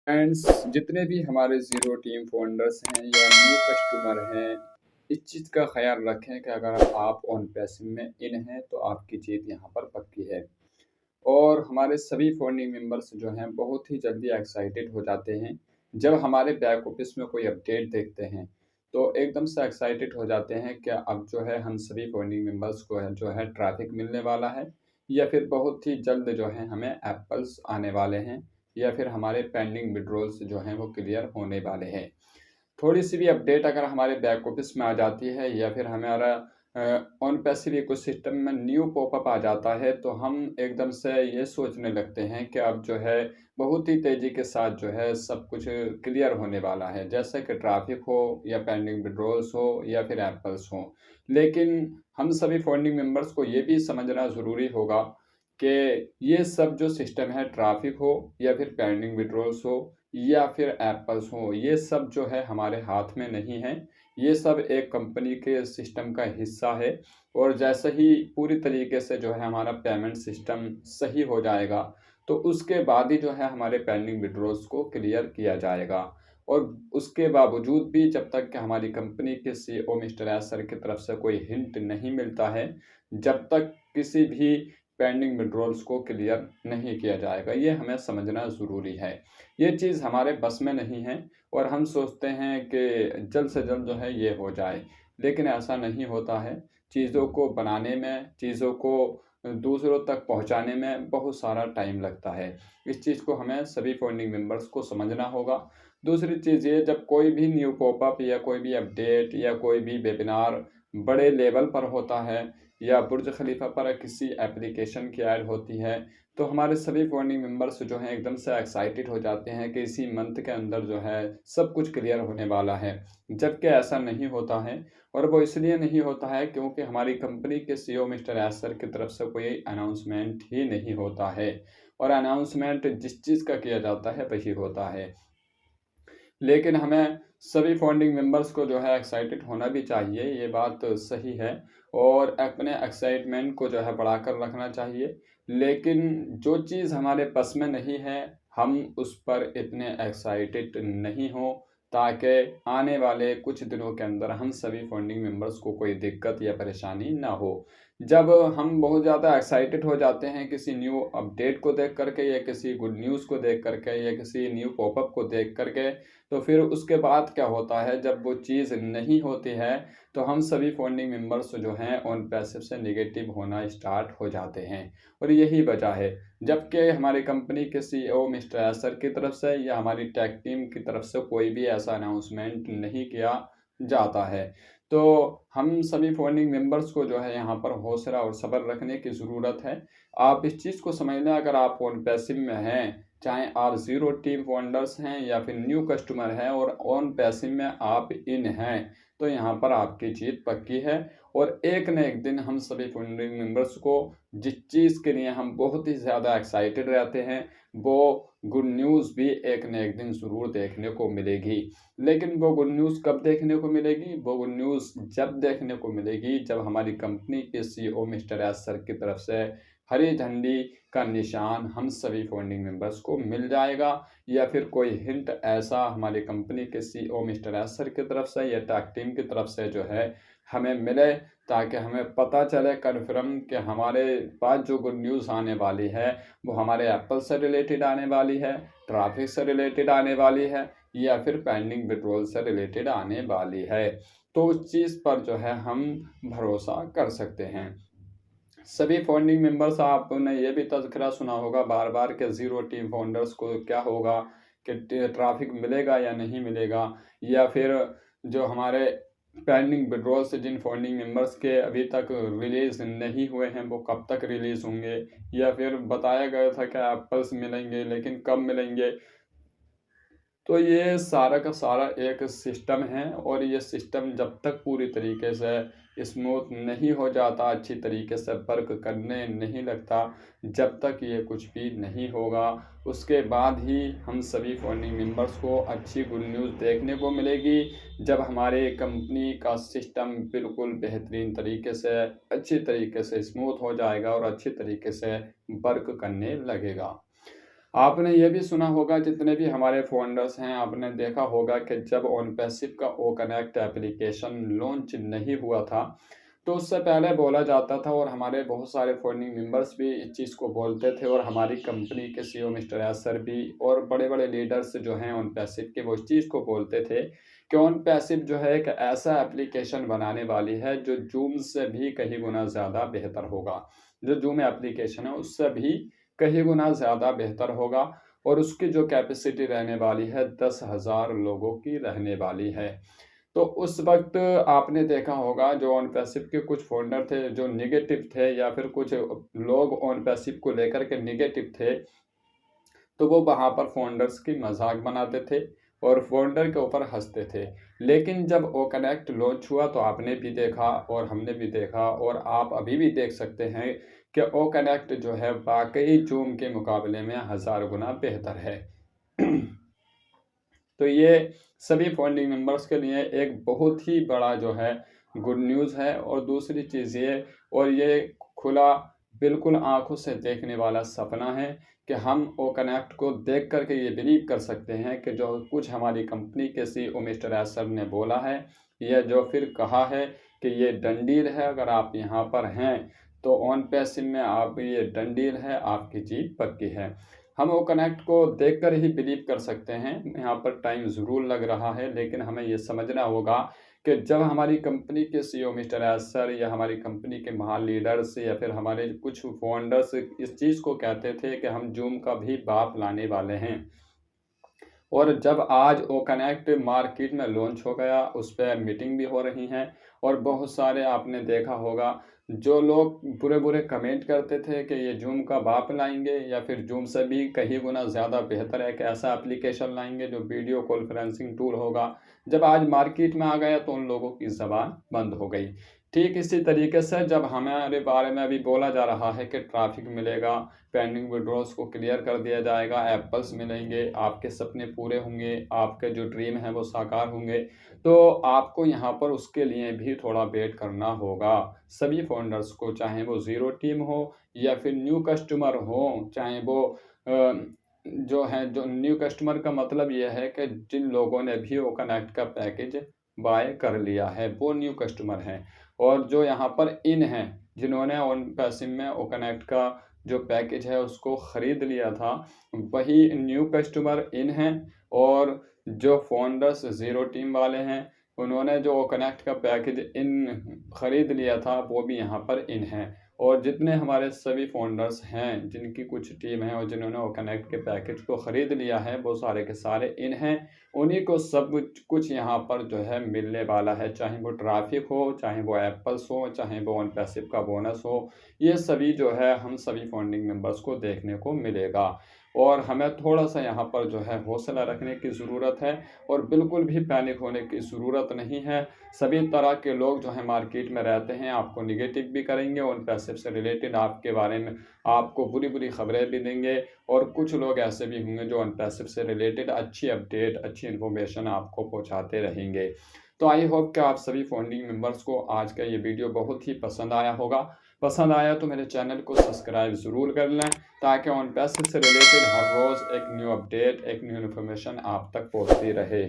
Friends, जितने भी हमारे ज़ीरो टीम फाउंडर्स हैं या न्यू कस्टमर हैं, इस चीज़ का ख़्याल रखें कि अगर आप ऑन पैसिव में इन हैं, तो आपकी जीत यहाँ पर पक्की है। और हमारे सभी फाउंडिंग मेंबर्स जो हैं, बहुत ही जल्दी एक्साइटेड हो जाते हैं, जब हमारे बैक ऑफिस में कोई अपडेट देखते हैं। तो एकदम से एक्साइटेड हो जाते हैं कि अब जो है हम सभी फाउंडिंग मेंबर्स को है जो है ट्रैफ़िक मिलने वाला है या फिर बहुत ही जल्द जो है हमें एप्पल्स आने वाले हैं या फिर हमारे पेंडिंग विड्रॉल्स जो हैं वो क्लियर होने वाले हैं। थोड़ी-सी भी अपडेट अगर हमारे बैक ऑफिस में आ जाती है या फिर हमारा ऑन पैसिव इकोसिस्टम में न्यू पॉपअप आ जाता है, तो हम एकदम से ये सोचने लगते हैं कि अब जो है बहुत ही तेज़ी के साथ जो है सब कुछ क्लियर होने वाला है। जैसे कि ट्रैफ़िक हो या पेंडिंग विड्रॉल्स हो या फिर एप्पल्स हों। लेकिन हम सभी फाउंडिंग मेंबर्स को ये भी समझना ज़रूरी होगा कि ये सब जो सिस्टम है, ट्रैफ़िक हो या फिर पेंडिंग विड्रॉल्स हो या फिर एप्पल्स हों, ये सब जो है हमारे हाथ में नहीं है। ये सब एक कंपनी के सिस्टम का हिस्सा है और जैसे ही पूरी तरीके से जो है हमारा पेमेंट सिस्टम सही हो जाएगा, तो उसके बाद ही जो है हमारे पेंडिंग विड्रॉल्स को क्लियर किया जाएगा। और उसके बावजूद भी जब तक कि हमारी कंपनी के सीईओ मिस्टर एस सर की तरफ से कोई हिंट नहीं मिलता है, जब तक किसी भी पेंडिंग विड्रॉल्स को क्लियर नहीं किया जाएगा। ये हमें समझना ज़रूरी है। ये चीज़ हमारे बस में नहीं है और हम सोचते हैं कि जल्द से जल्द जो है ये हो जाए, लेकिन ऐसा नहीं होता है। चीज़ों को बनाने में, चीज़ों को दूसरों तक पहुँचाने में बहुत सारा टाइम लगता है। इस चीज़ को हमें सभी फाउंडिंग मेंबर्स को समझना होगा। दूसरी चीज़ ये, जब कोई भी न्यू पॉपअप या कोई भी अपडेट या कोई भी वेबिनार बड़े लेवल पर होता है या बुर्ज खलीफा पर किसी एप्लीकेशन की ऐड होती है, तो हमारे सभी फाउंडिंग मेंबर्स जो हैं एकदम से एक्साइटेड हो जाते हैं कि इसी मंथ के अंदर जो है सब कुछ क्लियर होने वाला है। जबकि ऐसा नहीं होता है और वो इसलिए नहीं होता है क्योंकि हमारी कंपनी के सीईओ मिस्टर एस सर की तरफ से कोई अनाउंसमेंट ही नहीं होता है और अनाउंसमेंट जिस चीज़ का किया जाता है वही होता है। लेकिन हमें सभी फाउंडिंग मेंबर्स को जो है एक्साइटेड होना भी चाहिए, ये बात सही है और अपने एक्साइटमेंट को जो है बढ़ाकर रखना चाहिए। लेकिन जो चीज़ हमारे बस में नहीं है, हम उस पर इतने एक्साइटेड नहीं हों ताकि आने वाले कुछ दिनों के अंदर हम सभी फाउंडिंग मेंबर्स को कोई दिक्कत या परेशानी ना हो। जब हम बहुत ज़्यादा एक्साइटेड हो जाते हैं किसी न्यू अपडेट को देख कर के या किसी गुड न्यूज़ को देख कर के या किसी न्यू पॉपअप को देख कर के, तो फिर उसके बाद क्या होता है, जब वो चीज़ नहीं होती है, तो हम सभी फाउंडिंग मेंबर्स जो हैं ऑन पैसिव से नेगेटिव होना स्टार्ट हो जाते हैं और यही वजह है। जबकि हमारी कंपनी के सीईओ मिस्टर एस सर की तरफ से या हमारी टेक टीम की तरफ से कोई भी ऐसा अनाउंसमेंट नहीं किया जाता है। तो हम सभी फाउंडिंग मेंबर्स को जो है यहाँ पर हौसला और सब्र रखने की ज़रूरत है। आप इस चीज़ को समझ लें, अगर आप ऑन पैसिव में हैं, चाहे आप ज़ीरो टीम फाउंडर्स हैं या फिर न्यू कस्टमर हैं और ऑन पैसिव में आप इन हैं, तो यहाँ पर आपकी जीत पक्की है और एक न एक दिन हम सभी फाउंडिंग मेंबर्स को जिस चीज़ के लिए हम बहुत ही ज़्यादा एक्साइटेड रहते हैं, वो गुड न्यूज़ भी एक न एक दिन ज़रूर देखने को मिलेगी। लेकिन वो गुड न्यूज़ कब देखने को मिलेगी? वो गुड न्यूज़ जब देखने को मिलेगी जब हमारी कंपनी के सीईओ मिस्टर एस सर की तरफ से हरी झंडी का निशान हम सभी फाउंडिंग मेंबर्स को मिल जाएगा या फिर कोई हिंट ऐसा हमारी कंपनी के सीईओ मिस्टर एस सर की तरफ से या टेक टीम की तरफ से जो है हमें मिले, ताकि हमें पता चले कन्फर्म कि हमारे पास जो गुड न्यूज़ आने वाली है वो हमारे एप्पल से रिलेटेड आने वाली है, ट्रैफिक से रिलेटेड आने वाली है या फिर पेंडिंग विड्रॉल से रिलेटेड आने वाली है। तो उस चीज़ पर जो है हम भरोसा कर सकते हैं। सभी फाउंडिंग मेंबर्स, आपने ये भी तज़किरा सुना होगा बार-बार कि ज़ीरो टीम फाउंडर्स को क्या होगा कि ट्रैफ़िक मिलेगा या नहीं मिलेगा, या फिर जो हमारे पेंडिंग विड्रॉल से जिन फाउंडिंग मेंबर्स के अभी तक रिलीज़ नहीं हुए हैं, वो कब तक रिलीज़ होंगे, या फिर बताया गया था कि एप्पल्स मिलेंगे लेकिन कब मिलेंगे। तो ये सारा का सारा एक सिस्टम है और ये सिस्टम जब तक पूरी तरीके से स्मूथ नहीं हो जाता, अच्छी तरीके से वर्क करने नहीं लगता, जब तक ये कुछ भी नहीं होगा, उसके बाद ही हम सभी फाउंडिंग मेंबर्स को अच्छी गुड न्यूज़ देखने को मिलेगी, जब हमारे कंपनी का सिस्टम बिल्कुल बेहतरीन तरीके से, अच्छी तरीके से स्मूथ हो जाएगा और अच्छी तरीके से वर्क करने लगेगा। आपने ये भी सुना होगा, जितने भी हमारे फाउंडर्स हैं, आपने देखा होगा कि जब ऑन पैसिव का ओ कनेक्ट एप्लीकेशन लॉन्च नहीं हुआ था, तो उससे पहले बोला जाता था और हमारे बहुत सारे फाउंडिंग मेंबर्स भी इस चीज़ को बोलते थे और हमारी कंपनी के सीईओ मिस्टर यासर भी और बड़े-बड़े लीडर्स जो हैं ऑन पैसिव के, वो इस चीज़ को बोलते थे कि ऑन पैसिव जो है एक ऐसा एप्लीकेशन बनाने वाली है जो ज़ूम से भी कहीं गुना ज़्यादा बेहतर होगा। जो ज़ूम एप्लीकेशन है उससे भी कहीं गुना ज़्यादा बेहतर होगा और उसकी जो कैपेसिटी रहने वाली है 10,000 लोगों की रहने वाली है। तो उस वक़्त आपने देखा होगा, जो ऑन पैसिव के कुछ फाउंडर थे जो नेगेटिव थे या फिर कुछ लोग ऑन पैसिव को लेकर के नेगेटिव थे, तो वो वहाँ पर फाउंडर्स की मज़ाक बनाते थे और फाउंडर के ऊपर हँसते थे। लेकिन जब ओ कनेक्ट लॉन्च हुआ तो आपने भी देखा और हमने भी देखा और आप अभी भी देख सकते हैं कि ओ कनेक्ट जो है वाक़ई ज़ूम के मुकाबले में 1000 गुना बेहतर है। तो ये सभी फाउंडिंग मेंबर्स के लिए एक बहुत ही बड़ा जो है गुड न्यूज़ है और दूसरी चीज़ ये, और ये खुला बिल्कुल आँखों से देखने वाला सपना है कि हम ओ कनेक्ट को देख कर के ये बिलीव कर सकते हैं कि जो कुछ हमारी कंपनी के सीईओ मिस्टर यासर ने बोला है, या जो फिर कहा है कि ये डन डील है, अगर आप यहाँ पर हैं तो ऑन पैसिव में आप, ये डन डील है, आपकी जीत पक्की है। हम वो कनेक्ट को देखकर ही बिलीव कर सकते हैं। यहाँ पर टाइम ज़रूर लग रहा है, लेकिन हमें ये समझना होगा कि जब हमारी कंपनी के सीईओ मिस्टर यासर या हमारी कंपनी के महान लीडर्स या फिर हमारे कुछ फाउंडर्स इस चीज़ को कहते थे कि हम ज़ूम का भी बाप लाने वाले हैं, और जब आज ओ कनेक्ट मार्केट में लॉन्च हो गया, उस पे मीटिंग भी हो रही हैं और बहुत सारे आपने देखा होगा, जो लोग बुरे-बुरे कमेंट करते थे कि ये ज़ूम का बाप लाएँगे या फिर ज़ूम से भी कहीं गुना ज़्यादा बेहतर है, कि ऐसा एप्लीकेशन लाएँगे जो वीडियो कॉन्फ्रेंसिंग टूल होगा। जब आज मार्केट में आ गया तो उन लोगों की ज़बान बंद हो गई। ठीक इसी तरीके से जब हमारे बारे में अभी बोला जा रहा है कि ट्रैफ़िक मिलेगा, पेंडिंग विड्रॉल्स को क्लियर कर दिया जाएगा, एप्पल्स मिलेंगे, आपके सपने पूरे होंगे, आपके जो ड्रीम है वो साकार होंगे, तो आपको यहाँ पर उसके लिए भी थोड़ा वेट करना होगा। सभी फाउंडर्स को, चाहे वो ज़ीरो टीम हो या फिर न्यू कस्टमर हो, चाहे वो जो है, जो न्यू कस्टमर का मतलब ये है कि जिन लोगों ने भी वो कनेक्ट का पैकेज बाय कर लिया है, वो न्यू कस्टमर हैं। और जो यहाँ पर इन हैं, जिन्होंने ऑन पैसिव में ओ कनेक्ट का जो पैकेज है उसको ख़रीद लिया था, वही न्यू कस्टमर इन हैं। और जो फाउंडर्स ज़ीरो टीम वाले हैं, उन्होंने जो कनेक्ट का पैकेज इन ख़रीद लिया था, वो भी यहाँ पर इन हैं। और जितने हमारे सभी फाउंडर्स हैं, जिनकी कुछ टीम है और जिन्होंने वो कनेक्ट के पैकेज को ख़रीद लिया है, वो सारे के सारे इन हैं। उन्हीं को सब कुछ यहाँ पर जो है मिलने वाला है, चाहे वो ट्रैफ़िक हो, चाहे वो एप्पल्स हो, चाहे वो ऑन पैसिव का बोनस हो। ये सभी जो है हम सभी फाउंडिंग मेंबर्स को देखने को मिलेगा। और हमें थोड़ा-सा यहाँ पर जो है हौसला रखने की ज़रूरत है और बिल्कुल भी पैनिक होने की ज़रूरत नहीं है। सभी तरह के लोग जो हैं मार्केट में रहते हैं, आपको नेगेटिव भी करेंगे, ऑन पैसिव से रिलेटेड आपके बारे में आपको बुरी-बुरी खबरें भी देंगे, और कुछ लोग ऐसे भी होंगे जो ऑन पैसिव से रिलेटेड अच्छी अपडेट, अच्छी इन्फॉर्मेशन आपको पहुँचाते रहेंगे। तो आई होप कि आप सभी फाउंडिंग मेंबर्स को आज का ये वीडियो बहुत ही पसंद आया होगा। पसंद आया तो मेरे चैनल को सब्सक्राइब ज़रूर कर लें, ताकि ऑन पैसिव से रिलेटेड हर रोज़ एक न्यू अपडेट, एक न्यू इन्फॉर्मेशन आप तक पहुँचती रहे।